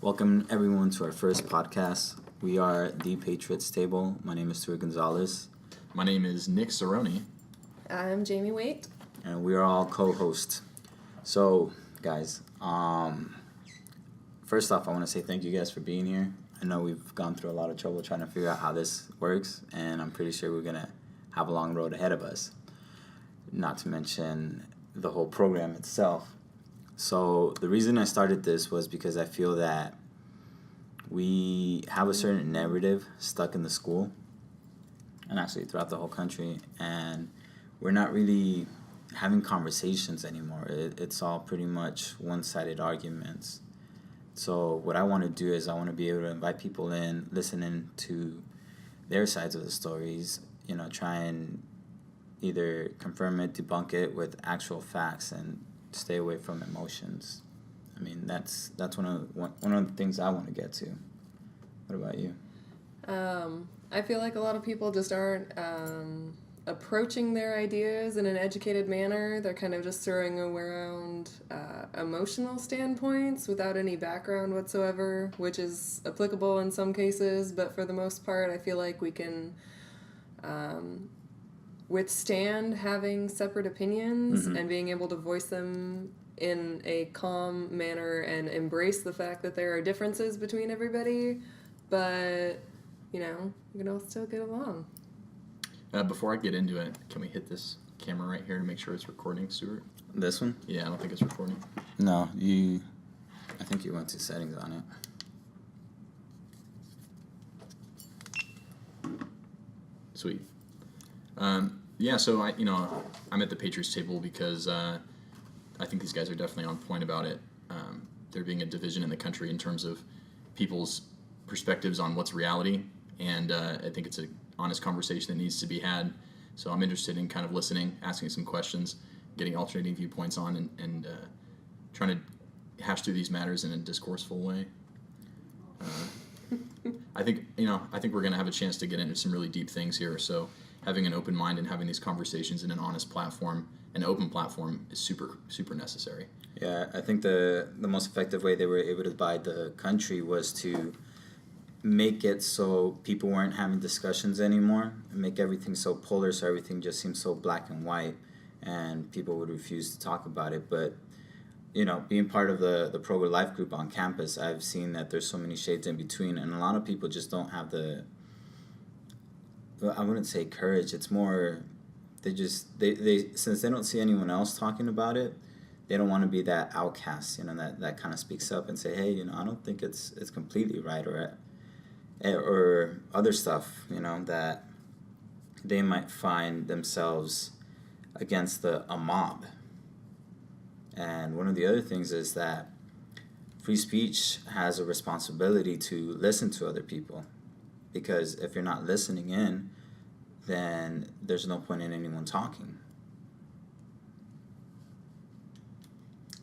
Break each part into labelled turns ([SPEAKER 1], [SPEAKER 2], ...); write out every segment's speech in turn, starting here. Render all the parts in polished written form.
[SPEAKER 1] Welcome everyone to our first podcast. We are the Patriots table. My name is Stuart Gonzalez.
[SPEAKER 2] My name is Nick Cerrone.
[SPEAKER 3] I'm Jamie Waite.
[SPEAKER 1] And we are all co-hosts. So, guys, first off, I want to say thank you guys for being here. I know we've gone through a lot of trouble trying to figure out how this works, and I'm pretty sure we're going to have a long road ahead of us. Not to mention the whole program itself. So the reason I started this was because I feel that we have a certain narrative stuck in the school and actually throughout the whole country, and we're not really having conversations anymore. It's all pretty much one-sided arguments. So what I want to do is I want to be able to invite people in, listen in to their sides of the stories, try and either confirm it, debunk it with actual facts, and stay away from emotions. I mean, that's one of the things I want to get to. What about you?
[SPEAKER 3] I feel like a lot of people just aren't approaching their ideas in an educated manner. They're kind of just throwing around emotional standpoints without any background whatsoever, which is applicable in some cases, but for the most part, I feel like we can withstand having separate opinions and being able to voice them in a calm manner and embrace the fact that there are differences between everybody, but, we can all still get along.
[SPEAKER 2] Before I get into it, can we hit this camera right here to make sure it's recording, Stuart?
[SPEAKER 1] This one?
[SPEAKER 2] Yeah, I don't think it's recording.
[SPEAKER 1] No, I think you went to settings on it.
[SPEAKER 2] Sweet. So I'm at the Patriots table because I think these guys are definitely on point about it. There being a division in the country in terms of people's perspectives on what's reality, and I think it's an honest conversation that needs to be had. So I'm interested in kind of listening, asking some questions, getting alternating viewpoints on, and trying to hash through these matters in a discourseful way. I think we're going to have a chance to get into some really deep things here. So having an open mind and having these conversations in an honest platform, an open platform, is super, super necessary.
[SPEAKER 1] Yeah, I think the most effective way they were able to divide the country was to make it so people weren't having discussions anymore, and make everything so polar, so everything just seems so black and white, and people would refuse to talk about it. But being part of the pro-life group on campus, I've seen that there's so many shades in between, and a lot of people just don't have I wouldn't say courage. It's more they since they don't see anyone else talking about it, they don't want to be that outcast, that kind of speaks up and say, hey, I don't think it's completely right, or other stuff, that they might find themselves against a mob. And one of the other things is that free speech has a responsibility to listen to other people, because if you're not listening in, then there's no point in anyone talking.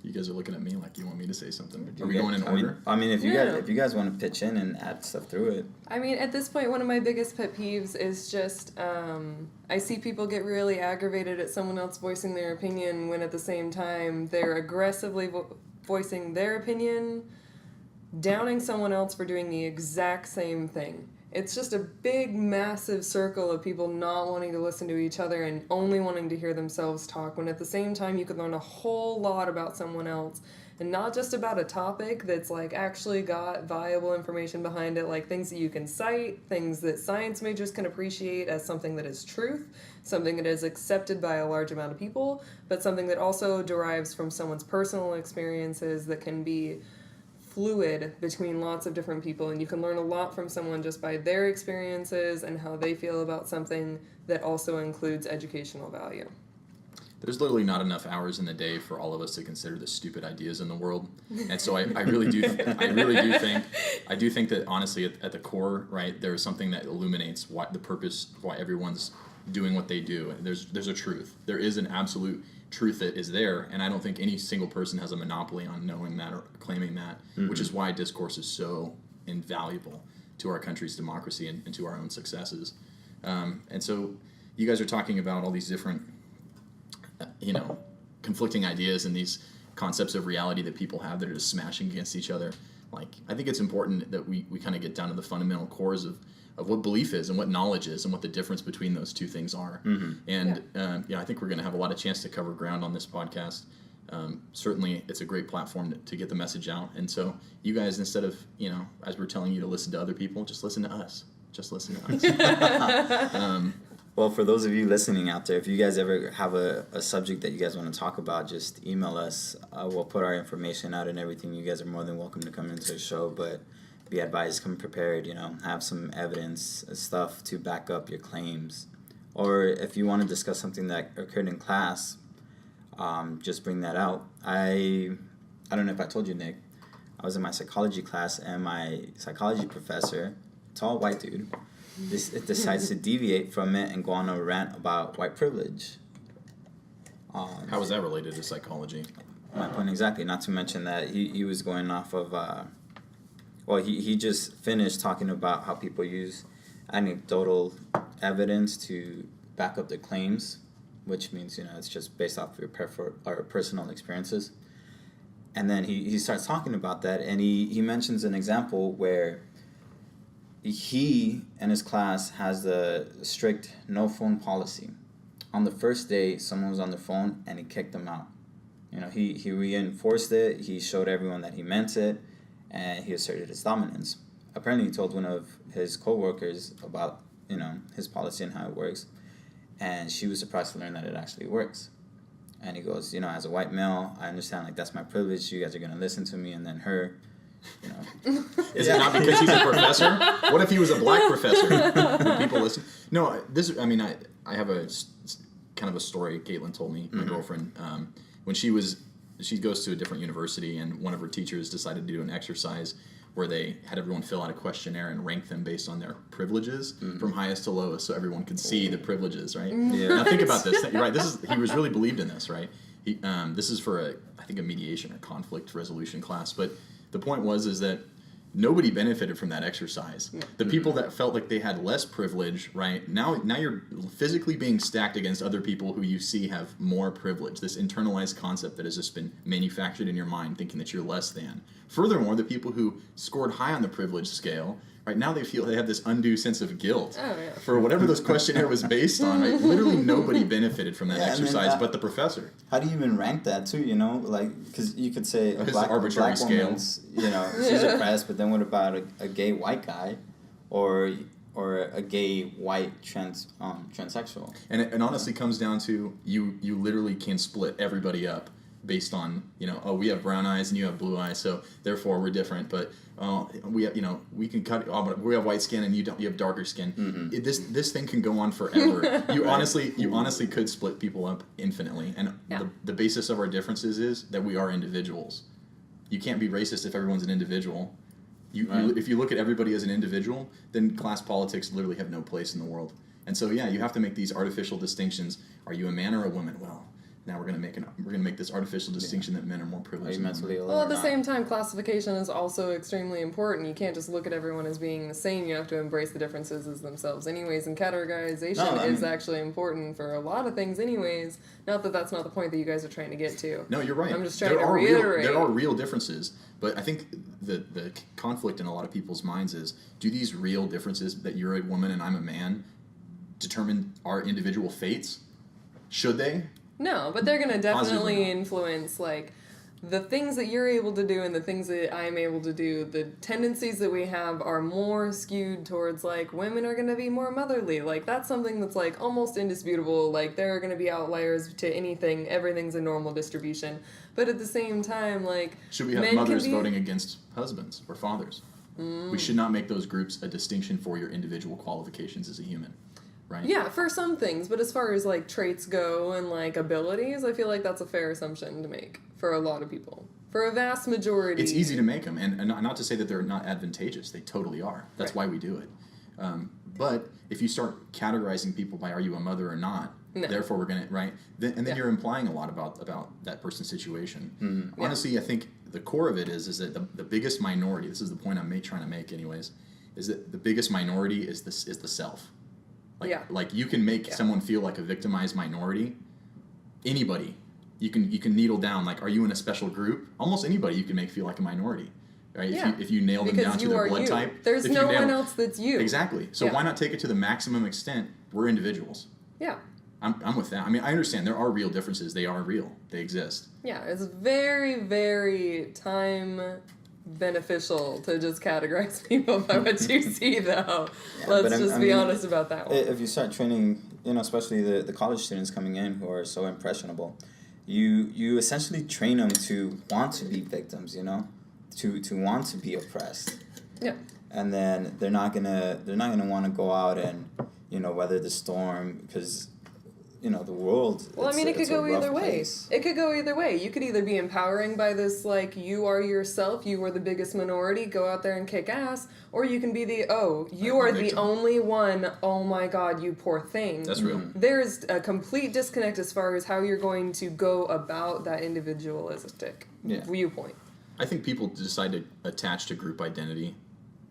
[SPEAKER 2] You guys are looking at me like you want me to say something. Are we going in order?
[SPEAKER 1] If you guys want to pitch in and add stuff through it.
[SPEAKER 3] At this point, one of my biggest pet peeves is just I see people get really aggravated at someone else voicing their opinion when at the same time they're aggressively voicing their opinion, downing someone else for doing the exact same thing. It's just a big, massive circle of people not wanting to listen to each other and only wanting to hear themselves talk, when at the same time you could learn a whole lot about someone else, and not just about a topic that's actually got viable information behind it, like things that you can cite, things that science majors can appreciate as something that is truth, something that is accepted by a large amount of people, but something that also derives from someone's personal experiences that can be fluid between lots of different people, and you can learn a lot from someone just by their experiences and how they feel about something that also includes educational value.
[SPEAKER 2] There's literally not enough hours in the day for all of us to consider the stupid ideas in the world, and so I really do think that honestly at the core, right, there is something that illuminates the purpose of why everyone's doing what they do. There's a truth. There is an absolute truth that is there, and I don't think any single person has a monopoly on knowing that or claiming that, which is why discourse is so invaluable to our country's democracy and to our own successes. And so you guys are talking about all these different conflicting ideas and these concepts of reality that people have that are just smashing against each other. Like, I think it's important that we kind of get down to the fundamental cores of what belief is and what knowledge is and what the difference between those two things are. And I think we're going to have a lot of chance to cover ground on this podcast. Certainly, it's a great platform to get the message out. And so you guys, instead of, as we're telling you to listen to other people, just listen to us. Just listen to us.
[SPEAKER 1] Well, for those of you listening out there, if you guys ever have a subject that you guys want to talk about, just email us. We'll put our information out and everything. You guys are more than welcome to come into the show, but be advised, come prepared, have some evidence, stuff to back up your claims. Or if you want to discuss something that occurred in class, just bring that out. I don't know if I told you, Nick, I was in my psychology class, and my psychology professor, tall white dude, decides to deviate from it and go on a rant about white privilege.
[SPEAKER 2] How is that related to psychology?
[SPEAKER 1] My point exactly. Not to mention that he was going off of, he just finished talking about how people use anecdotal evidence to back up their claims, which means, it's just based off your personal experiences. And then he starts talking about that, and he mentions an example where he and his class has the strict no phone policy. On the first day, someone was on their phone, and he kicked them out. He reinforced it. He showed everyone that he meant it, and he asserted his dominance. Apparently, he told one of his coworkers about, his policy and how it works, and she was surprised to learn that it actually works. And he goes, as a white male, I understand, like, that's my privilege. You guys are going to llisten to me, and then her,
[SPEAKER 2] Is it not because he's a professor? What if he was a black professor? Would people listen? No, I have a kind of a story Caitlin told me, my girlfriend, when she goes to a different university, and one of her teachers decided to do an exercise where they had everyone fill out a questionnaire and rank them based on their privileges from highest to lowest, so everyone could see the privileges, right? Yeah. Now think about this. You're right. He was really believed in this, right? This is for I think a mediation or conflict resolution class, but the point is that nobody benefited from that exercise. Yeah. The people that felt like they had less privilege, right? Now you're physically being stacked against other people who you see have more privilege. This internalized concept that has just been manufactured in your mind, thinking that you're less than. Furthermore, the people who scored high on the privilege scale, right, now they feel they have this undue sense of guilt for whatever this questionnaire was based on. Right? Literally nobody benefited from that exercise but the professor.
[SPEAKER 1] How do you even rank that too? Because you could say a black woman's, she's oppressed, but then what about a gay white guy, or a gay white transsexual?
[SPEAKER 2] And it honestly comes down to you literally can split everybody up based on, we have brown eyes and you have blue eyes, so therefore we're different, but we have, we can cut, but we have white skin and you have darker skin. Mm-hmm. This thing can go on forever. You honestly could split people up infinitely, and the basis of our differences is that we are individuals. You can't be racist if everyone's an individual. If you look at everybody as an individual, then class politics literally have no place in the world. And so you have to make these artificial distinctions. Are you a man or a woman? Well, now we're gonna make this artificial distinction that men are more privileged.
[SPEAKER 3] Well, at the same time, classification is also extremely important. You can't just look at everyone as being the same. You have to embrace the differences as themselves. Anyways, and categorization is actually important for a lot of things. Anyways, not that that's not the point that you guys are trying to get to.
[SPEAKER 2] No, you're right.
[SPEAKER 3] I'm just trying to reiterate.
[SPEAKER 2] There are real differences, but I think the conflict in a lot of people's minds is: do these real differences, that you're a woman and I'm a man, determine our individual fates? Should they?
[SPEAKER 3] No, but they're going to definitely influence, like, the things that you're able to do and the things that I'm able to do. The tendencies that we have are more skewed towards, like, women are going to be more motherly. Like, that's something that's, like, almost indisputable. Like, there are going to be outliers to anything. Everything's a normal distribution. But at the same time, like,
[SPEAKER 2] should we have mothers voting against husbands or fathers? We should not make those groups a distinction for your individual qualifications as a human. Right.
[SPEAKER 3] Yeah, for some things, but as far as, like, traits go and, like, abilities, I feel like that's a fair assumption to make for a lot of people. For a vast majority.
[SPEAKER 2] It's easy to make them, and not to say that they're not advantageous. They totally are. That's why we do it. But if you start categorizing people by are you a mother or not, therefore we're going to, right? Then you're implying a lot about that person's situation. Mm-hmm. Honestly, I think the core of it is that the biggest minority, this is the point I'm trying to make anyways, is that the biggest minority is the self. Like you can make someone feel like a victimized minority. Anybody, you can needle down. Like, are you in a special group? Almost anybody you can make feel like a minority. right?
[SPEAKER 3] Yeah.
[SPEAKER 2] If you nail them down to their blood type,
[SPEAKER 3] there's
[SPEAKER 2] if
[SPEAKER 3] no
[SPEAKER 2] you nail,
[SPEAKER 3] one else that's you.
[SPEAKER 2] Exactly. So
[SPEAKER 3] Yeah.
[SPEAKER 2] why not take it to the maximum extent? We're individuals.
[SPEAKER 3] Yeah.
[SPEAKER 2] I'm with that. I mean, I understand there are real differences. They are real. They exist.
[SPEAKER 3] Yeah, it's very, very time beneficial to just categorize people by what you see, though.
[SPEAKER 1] Yeah,
[SPEAKER 3] Let's
[SPEAKER 1] but
[SPEAKER 3] just
[SPEAKER 1] I
[SPEAKER 3] be
[SPEAKER 1] mean,
[SPEAKER 3] honest about that one.
[SPEAKER 1] If you start training, especially the college students coming in who are so impressionable, you essentially train them to want to be victims, to want to be oppressed.
[SPEAKER 3] Yeah.
[SPEAKER 1] And then they're not gonna want to go out and weather the storm because the world.
[SPEAKER 3] Well, I mean, it could go either way.
[SPEAKER 1] Place.
[SPEAKER 3] It could go either way. You could either be empowering by this, like, you are yourself, you are the biggest minority, go out there and kick ass, or you can be you are the only one, oh my god, you poor thing.
[SPEAKER 2] That's real.
[SPEAKER 3] There's a complete disconnect as far as how you're going to go about that individualistic viewpoint.
[SPEAKER 2] I think people decide to attach to group identity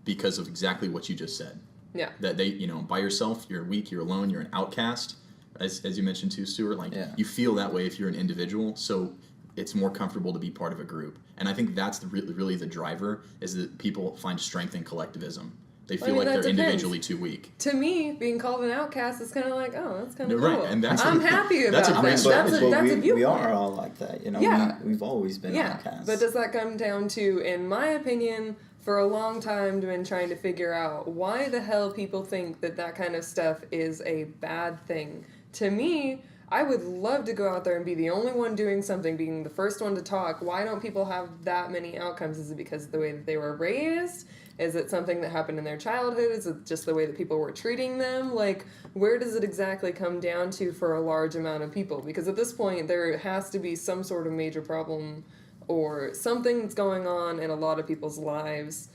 [SPEAKER 2] because of exactly what you just said.
[SPEAKER 3] Yeah.
[SPEAKER 2] That they, by yourself, you're weak, you're alone, you're an outcast. As you mentioned too, Stuart, you feel that way if you're an individual, so it's more comfortable to be part of a group. And I think that's really the driver, is that people find strength in collectivism. They feel like they're individually too weak.
[SPEAKER 3] To me, being called an outcast is kind of like, oh, that's kind of cool.
[SPEAKER 2] Right, and
[SPEAKER 3] I'm happy about
[SPEAKER 2] that's a great
[SPEAKER 3] that.
[SPEAKER 2] strategy.
[SPEAKER 3] That's a viewpoint.
[SPEAKER 1] We are all like that,
[SPEAKER 3] Yeah.
[SPEAKER 1] We've always been outcasts.
[SPEAKER 3] But does that come down to, in my opinion, for a long time been trying to figure out why the hell people think that kind of stuff is a bad thing? To me, I would love to go out there and be the only one doing something, being the first one to talk. Why don't people have that many outcomes? Is it because of the way that they were raised? Is it something that happened in their childhood? Is it just the way that people were treating them? Like, where does it exactly come down to for a large amount of people? Because at this point, there has to be some sort of major problem or something that's going on in a lot of people's lives.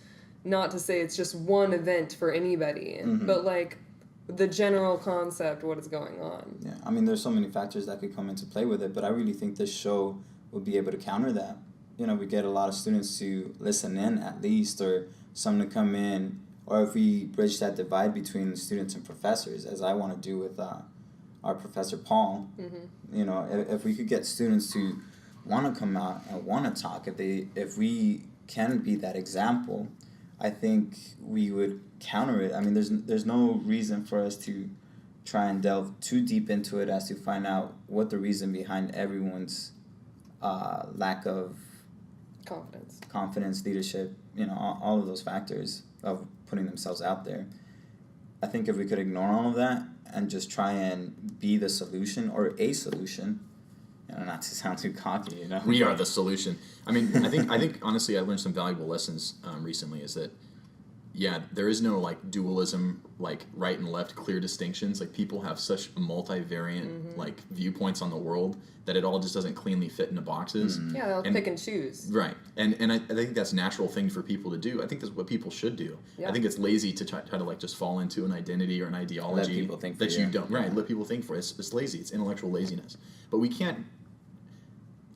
[SPEAKER 3] Not to say it's just one event for anybody, but like, the general concept, what is going on.
[SPEAKER 1] Yeah, I mean, there's so many factors that could come into play with it, but I really think this show would be able to counter that. We get a lot of students to listen in at least, or some to come in, or if we bridge that divide between students and professors, as I want to do with our Professor Paul, if we could get students to want to come out and want to talk, if we can be that example, I think we would counter it. I mean, there's no reason for us to try and delve too deep into it as to find out what the reason behind everyone's lack of confidence, leadership, all of those factors of putting themselves out there. I think if we could ignore all of that and just try and be the solution or a solution, not to sound too cocky,
[SPEAKER 2] We are the solution. I mean, I think honestly, I learned some valuable lessons recently. Is that, there is no like dualism, like right and left, clear distinctions. Like people have such multivariant like viewpoints on the world that it all just doesn't cleanly fit into boxes.
[SPEAKER 3] Yeah, they'll pick and choose.
[SPEAKER 2] Right, and I think that's a natural thing for people to do. I think that's what people should do. Yeah. I think it's lazy to try to like just fall into an identity or an ideology
[SPEAKER 1] let people think
[SPEAKER 2] that
[SPEAKER 1] for
[SPEAKER 2] you don't. Right, let people think for it. It's lazy. It's intellectual laziness. But we can't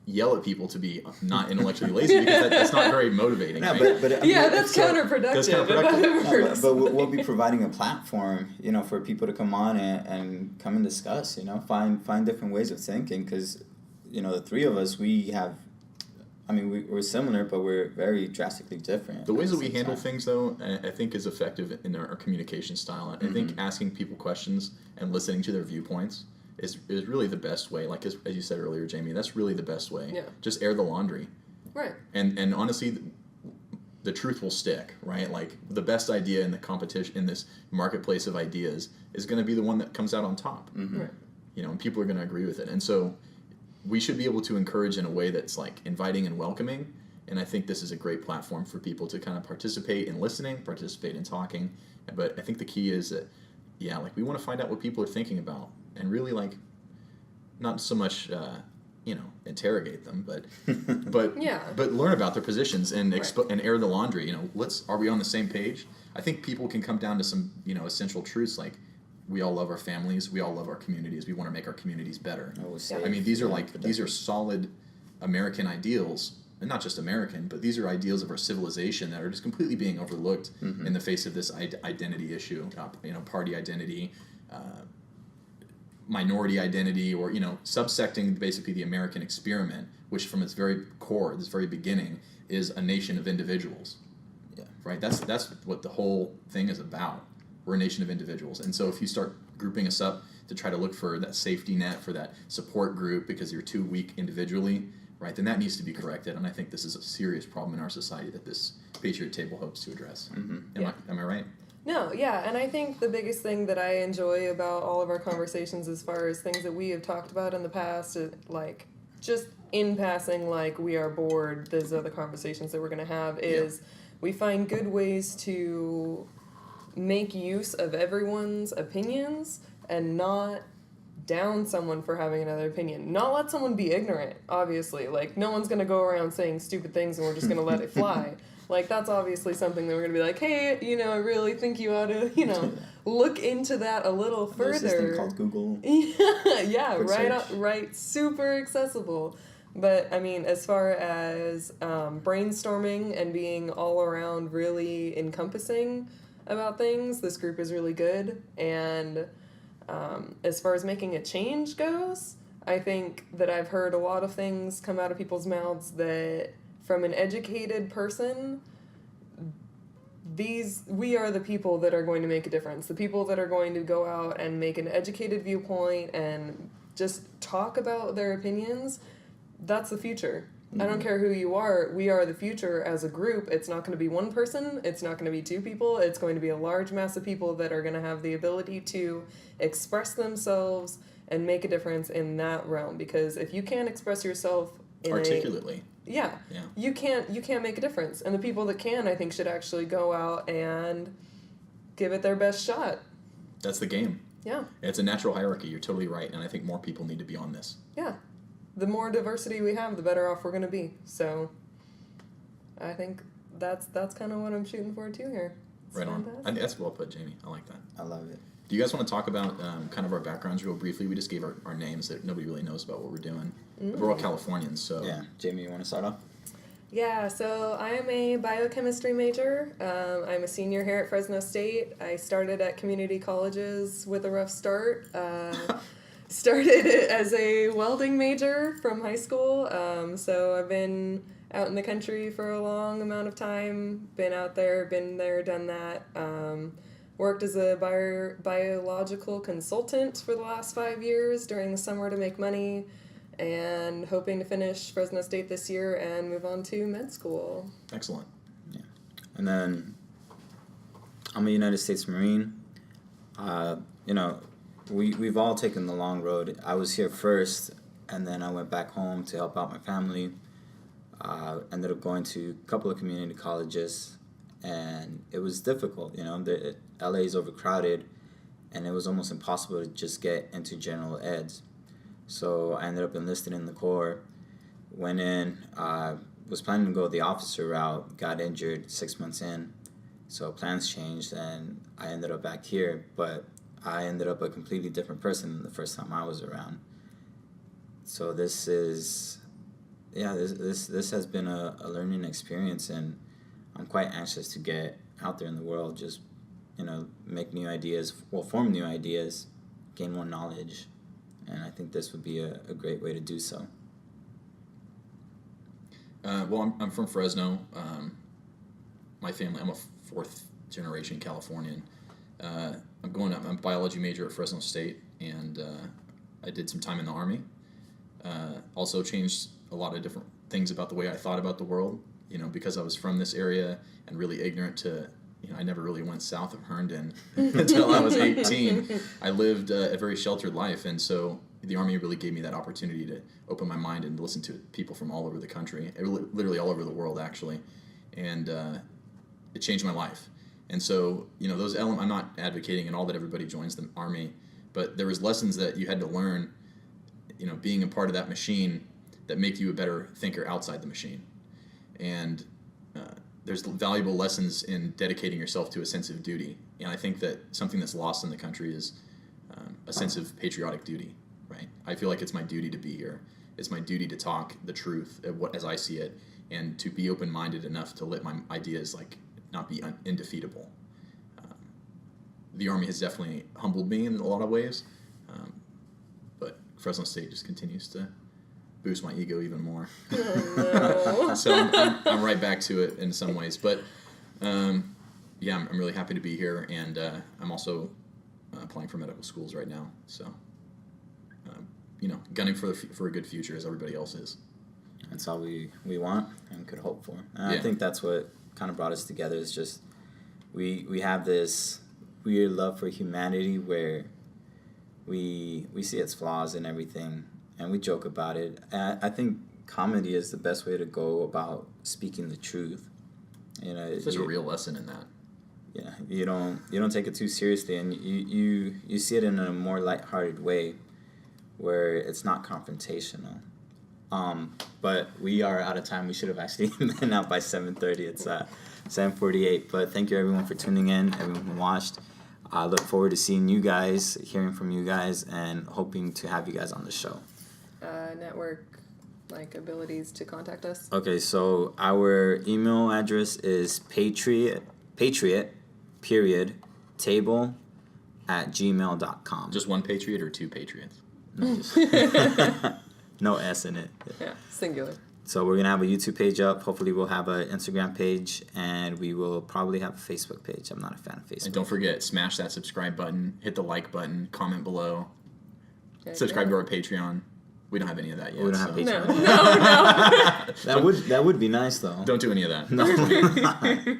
[SPEAKER 2] yell at people to be not intellectually lazy because that's not very motivating.
[SPEAKER 1] No,
[SPEAKER 2] right?
[SPEAKER 1] but
[SPEAKER 3] that's counterproductive.
[SPEAKER 2] That's counterproductive.
[SPEAKER 1] No, but we'll be providing a platform, for people to come on and come and discuss. Find different ways of thinking because, the three of us we're similar, but we're very drastically different.
[SPEAKER 2] The ways that we handle things, though, I think is effective in our communication style. I think asking people questions and listening to their viewpoints is really the best way. Like as you said earlier, Jamie, that's really the best way.
[SPEAKER 3] Yeah.
[SPEAKER 2] Just air the laundry.
[SPEAKER 3] Right.
[SPEAKER 2] And honestly, the truth will stick, right? Like the best idea in the competition, in this marketplace of ideas, is going to be the one that comes out on top.
[SPEAKER 3] Right.
[SPEAKER 2] And people are going to agree with it. And so we should be able to encourage in a way that's like inviting and welcoming. And I think this is a great platform for people to kind of participate in listening, participate in talking. But I think the key is that, we want to find out what people are thinking about and really like, not so much, interrogate them, but learn about their positions and and air the laundry. Are we on the same page? I think people can come down to some, essential truths like, we all love our families. We all love our communities. We want to make our communities better. I mean, these are solid American ideals, and not just American, but these are ideals of our civilization that are just completely being overlooked in the face of this identity issue. Party identity, minority identity, or subsecting basically the American experiment, which from its very core, its very beginning, is a nation of individuals.
[SPEAKER 1] Yeah.
[SPEAKER 2] Right. That's what the whole thing is about. We're a nation of individuals, and so if you start grouping us up to try to look for that safety net, for that support group, because you're too weak individually, right, then that needs to be corrected. And I think this is a serious problem in our society that this Patriot table hopes to address.
[SPEAKER 1] Mm-hmm.
[SPEAKER 2] Am I right?
[SPEAKER 3] No, yeah, and I think the biggest thing that I enjoy about all of our conversations, as far as things that we have talked about in the past, like just in passing, like we are bored, those are the conversations that we're going to have, is we find good ways to make use of everyone's opinions and not down someone for having another opinion. Not let someone be ignorant, obviously. Like, no one's going to go around saying stupid things and we're just going to let it fly. Like, that's obviously something that we're going to be like, hey, I really think you ought to, look into that a little further.
[SPEAKER 1] There's this thing called Google.
[SPEAKER 3] Yeah,
[SPEAKER 1] Quick search.
[SPEAKER 3] right, super accessible. But, I mean, as far as brainstorming and being all around really encompassing about things, this group is really good. And as far as making a change goes, I think that I've heard a lot of things come out of people's mouths that, from an educated person, we are the people that are going to make a difference. The people that are going to go out and make an educated viewpoint and just talk about their opinions. That's the future. I don't care who you are. We are the future as a group. It's not going to be one person. It's not going to be two people. It's going to be a large mass of people that are going to have the ability to express themselves and make a difference in that realm. Because if you can't express yourself
[SPEAKER 2] Articulately.
[SPEAKER 3] Yeah. You can't make a difference. And the people that can, I think, should actually go out and give it their best shot.
[SPEAKER 2] That's the game.
[SPEAKER 3] Yeah.
[SPEAKER 2] It's a natural hierarchy. You're totally right. And I think more people need to be on this.
[SPEAKER 3] Yeah. The more diversity we have, the better off we're going to be. So I think that's kind of what I'm shooting for too here. It's
[SPEAKER 2] right on.
[SPEAKER 3] fantastic.
[SPEAKER 2] I think that's well put, Jamie. I like that.
[SPEAKER 1] I love it.
[SPEAKER 2] Do you guys want to talk about kind of our backgrounds real briefly? We just gave our names that nobody really knows about what we're doing. We're all Californians, so...
[SPEAKER 1] Yeah. Jamie, you want to start off?
[SPEAKER 3] Yeah, so I am a biochemistry major. I'm a senior here at Fresno State. I started at community colleges with a rough start. Started as a welding major from high school. So I've been out in the country for a long amount of time. Been out there, been there, done that. Worked as a biological consultant for the last 5 years during the summer to make money, and hoping to finish Fresno State this year and move on to med school.
[SPEAKER 2] Excellent.
[SPEAKER 1] Yeah. And then I'm a United States Marine. We've all taken the long road. I was here first, and then I went back home to help out my family. Ended up going to a couple of community colleges, and it was difficult. LA is overcrowded, and it was almost impossible to just get into general eds. So I ended up enlisting in the Corps. Went in, was planning to go the officer route, got injured 6 months in, so plans changed, and I ended up back here. But I ended up a completely different person than the first time I was around. So this has been a learning experience, and I'm quite anxious to get out there in the world, just make new ideas, form new ideas, gain more knowledge, and I think this would be a great way to do so.
[SPEAKER 2] Well, I'm from Fresno. My family, I'm a fourth generation Californian. I'm a biology major at Fresno State, and I did some time in the Army. Also changed a lot of different things about the way I thought about the world, because I was from this area and really ignorant to, I never really went south of Herndon until I was 18. I lived a very sheltered life, and so the Army really gave me that opportunity to open my mind and listen to people from all over the country, literally all over the world, actually, and it changed my life. And so, those elements, I'm not advocating at all that everybody joins the Army, but there was lessons that you had to learn, being a part of that machine that make you a better thinker outside the machine. And there's valuable lessons in dedicating yourself to a sense of duty. And I think that something that's lost in the country is a sense of patriotic duty, right? I feel like it's my duty to be here. It's my duty to talk the truth as I see it, and to be open-minded enough to let my ideas not be indefeatable. The Army has definitely humbled me in a lot of ways, Fresno State just continues to boost my ego even more.
[SPEAKER 3] Oh, no.
[SPEAKER 2] So I'm right back to it in some ways. But yeah, I'm really happy to be here, and I'm also applying for medical schools right now. So gunning for a good future as everybody else is.
[SPEAKER 1] That's all we want and could hope for. And
[SPEAKER 2] Yeah.
[SPEAKER 1] I think that's what kind of brought us together, is just we have this weird love for humanity where we see its flaws and everything, and we joke about it. And I think comedy is the best way to go about speaking the truth.
[SPEAKER 2] There's a real lesson in that.
[SPEAKER 1] Yeah, you don't take it too seriously, and you see it in a more lighthearted way, where it's not confrontational. But we are out of time. We should have actually been out by 7:30. It's 7:48. But thank you everyone for tuning in. Everyone who watched. I look forward to seeing you guys, hearing from you guys, and hoping to have you guys on the show.
[SPEAKER 3] Network abilities to contact us.
[SPEAKER 1] Okay, so our email address is Patriot table @gmail.com.
[SPEAKER 2] Just one Patriot or two Patriots?
[SPEAKER 1] No, just no S in it.
[SPEAKER 3] Yeah, singular.
[SPEAKER 1] So we're going to have a YouTube page up. Hopefully we'll have an Instagram page, and we will probably have a Facebook page. I'm not a fan of Facebook.
[SPEAKER 2] And don't forget, smash that subscribe button, hit the like button, comment below,
[SPEAKER 3] Heck
[SPEAKER 2] subscribe
[SPEAKER 3] yeah.
[SPEAKER 2] to our Patreon. We don't have any of that yet.
[SPEAKER 1] We don't have
[SPEAKER 2] so
[SPEAKER 1] Patreon.
[SPEAKER 3] No.
[SPEAKER 1] That would be nice though.
[SPEAKER 2] Don't do any of that.
[SPEAKER 1] No.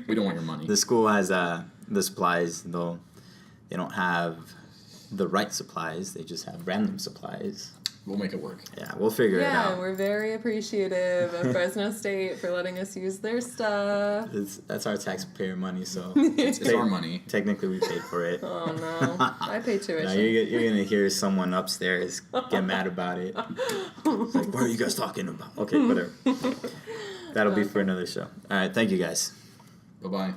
[SPEAKER 2] We don't want your money.
[SPEAKER 1] The school has the supplies, though they don't have the right supplies. They just have random supplies.
[SPEAKER 2] We'll make it work.
[SPEAKER 1] Yeah, we'll figure it
[SPEAKER 3] Yeah,
[SPEAKER 1] out.
[SPEAKER 3] we're very appreciative of Fresno State for letting us use their stuff.
[SPEAKER 1] That's our taxpayer money, so
[SPEAKER 2] It's our money.
[SPEAKER 1] technically we paid for it.
[SPEAKER 3] Oh no, I pay tuition.
[SPEAKER 1] Now you're gonna hear someone upstairs get mad about it. It's like, what are you guys talking about? Okay, whatever. That'll be for another show. All right, thank you guys.
[SPEAKER 2] Bye-bye.